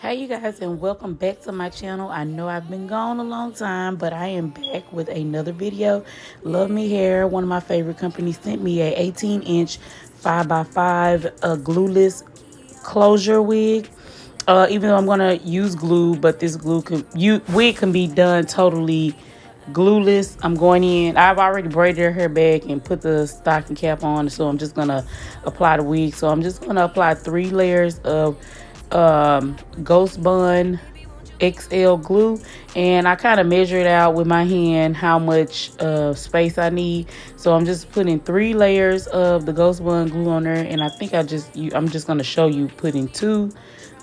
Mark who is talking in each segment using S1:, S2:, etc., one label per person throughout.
S1: Hey you guys, and welcome back to my channel. I know I've been gone a long time, but I am back with another video. Love Me Hair, one of my favorite companies, sent me a 18-inch 5x5 glueless closure wig. Even though I'm gonna use glue, but this wig can be done totally glueless. I'm going in, I've already braided her hair back and put the stocking cap on, so I'm just gonna apply the wig. So I'm just gonna apply 3 layers of Ghost Bond XL glue, and I kind of measure it out with my hand how much space I need. So I'm just putting 3 layers of the Ghost Bond glue on there, and I think I'm just going to show you putting 2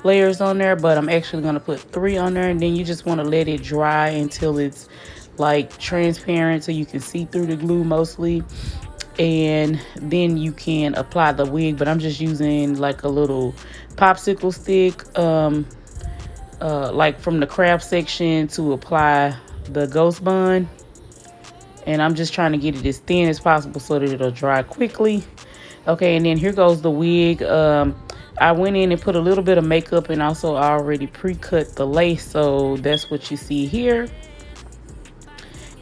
S1: layers on there, but I'm actually going to put 3 on there. And then you just want to let it dry until it's like transparent, so you can see through the glue mostly, and then you can apply the wig. But I'm just using like a little popsicle stick, like from the craft section, to apply the Ghost Bond. And I'm just trying to get it as thin as possible so that it'll dry quickly. Okay, and then here goes the wig. I went in and put a little bit of makeup, and also I already pre-cut the lace, so that's what you see here.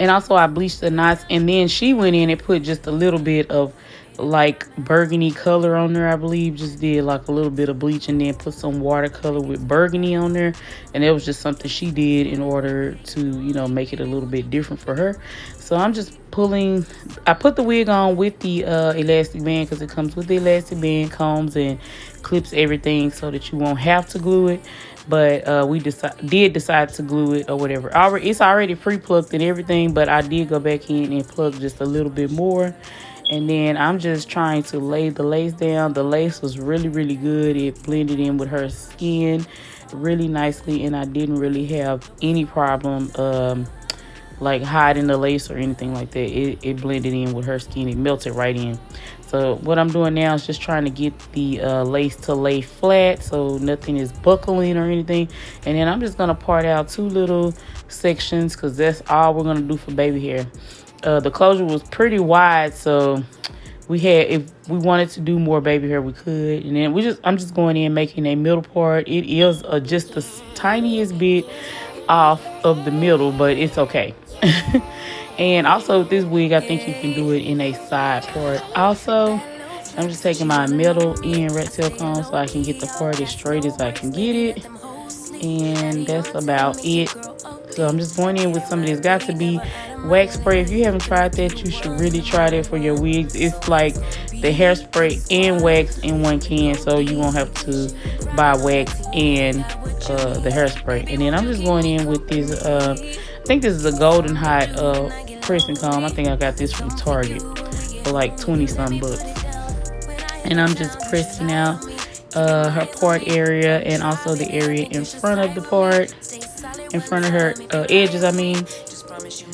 S1: And also I bleached the knots, and then she went in and put just a little bit of like burgundy color on there. I believe just did like a little bit of bleach and then put some watercolor with burgundy on there, and it was just something she did in order to, you know, make it a little bit different for her. So I'm just pulling, I put the wig on with the elastic band, because it comes with the elastic band, combs and clips, everything, so that you won't have to glue it. But we did decide to glue it or whatever. It's already pre-plucked and everything, but I did go back in and plug just a little bit more. And then I'm just trying to lay the lace down. The lace was really good. It blended in with her skin really nicely, and I didn't really have any problem like hiding the lace or anything like that. It blended in with her skin. It melted right in. So what I'm doing now is just trying to get the lace to lay flat, so nothing is buckling or anything. And then I'm just gonna part out 2 little sections, because that's all we're gonna do for baby hair. The closure was pretty wide, so if we wanted to do more baby hair, we could. And then I'm just going in making a middle part. It is just the tiniest bit off of the middle, but it's okay. And also with this wig, I think you can do it in a side part. Also, I'm just taking my middle end rat tail comb so I can get the part as straight as I can get it. And that's about it. So I'm just going in with some of this got to be wax spray. If you haven't tried that, you should really try that for your wigs. It's like the hairspray and wax in one can, so you won't have to buy wax and the hairspray. And then I'm just going in with this, I think this is a golden hot pressing comb. I think I got this from Target for like 20-some bucks. And I'm just pressing out her part area, and also the area in front of the part, in front of her edges, I mean.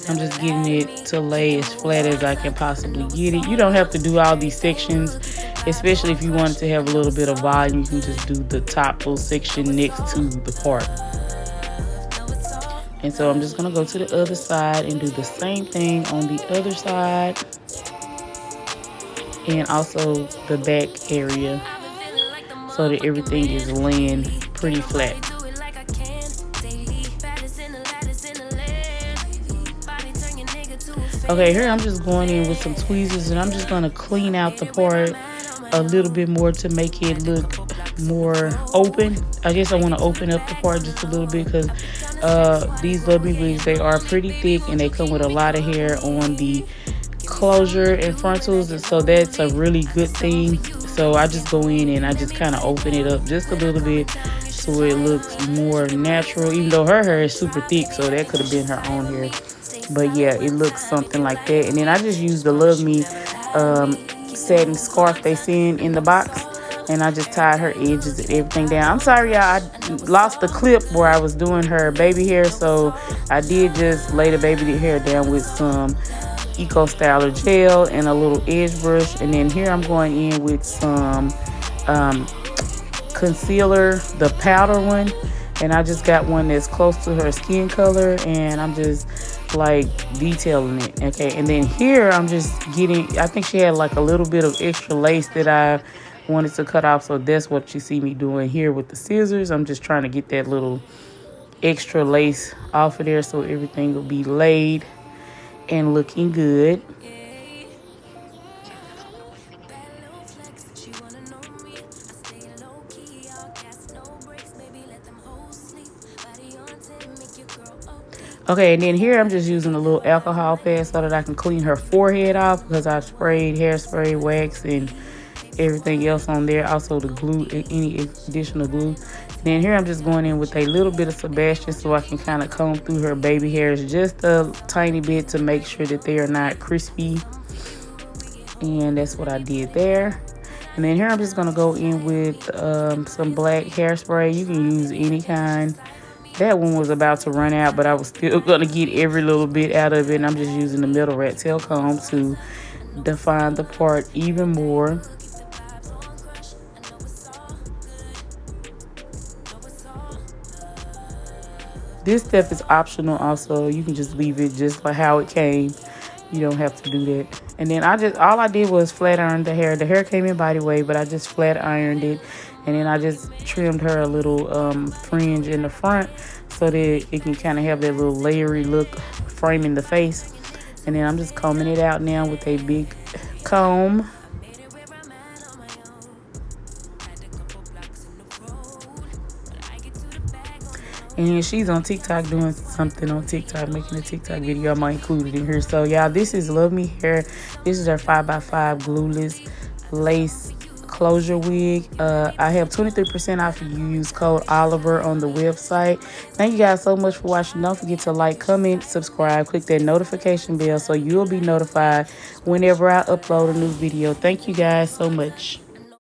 S1: I'm just getting it to lay as flat as I can possibly get it. You don't have to do all these sections, especially if you wanted to have a little bit of volume. You can just do the top little section next to the part. And so I'm just going to go to the other side and do the same thing on the other side, and also the back area, so that everything is laying pretty flat. Okay, here I'm just going in with some tweezers, and I'm just going to clean out the part a little bit more to make it look more open. I guess I want to open up the part just a little bit, because these Luvme wigs, they are pretty thick, and they come with a lot of hair on the closure and frontals, and so that's a really good thing. So I just go in and I just kind of open it up just a little bit so it looks more natural, even though her hair is super thick, so that could have been her own hair. But yeah, it looks something like that. And then I just use the Luvme satin scarf they send in the box, and I just tied her edges and everything down. I'm sorry, y'all, I lost the clip where I was doing her baby hair, so I did just lay the baby hair down with some Eco Styler gel and a little edge brush. And then here I'm going in with some concealer, the powder one, and I just got one that's close to her skin color, and I'm just like detailing it. Okay, and then here I'm just getting, I think she had like a little bit of extra lace that I wanted to cut off. So that's what you see me doing here with the scissors. I'm just trying to get that little extra lace off of there so everything will be laid and looking good. Okay, and then here I'm just using a little alcohol pad so that I can clean her forehead off, because I've sprayed hairspray, wax, and everything else on there. Also the glue, any additional glue. Then here I'm just going in with a little bit of Sebastian so I can kind of comb through her baby hairs just a tiny bit to make sure that they are not crispy. And that's what I did there. And then here I'm just going to go in with some black hairspray. You can use any kind. That one was about to run out, but I was still going to get every little bit out of it. And I'm just using the middle rat tail comb to define the part even more. This step is optional also. You can just leave it just like how it came. You don't have to do that. And then all I did was flat iron the hair. The hair came in body wave, but I just flat ironed it. And then I just trimmed her a little fringe in the front so that it can kind of have that little layery look framing the face. And then I'm just combing it out now with a big comb. And she's on TikTok doing something on TikTok, making a TikTok video. I might include it in here. So, y'all, this is Luvme hair. This is our 5x5 glueless lace closure wig. I have 23% off if you use code Oliver on the website. Thank you guys so much for watching. Don't forget to like, comment, subscribe, click that notification bell so you'll be notified whenever I upload a new video. Thank you guys so much.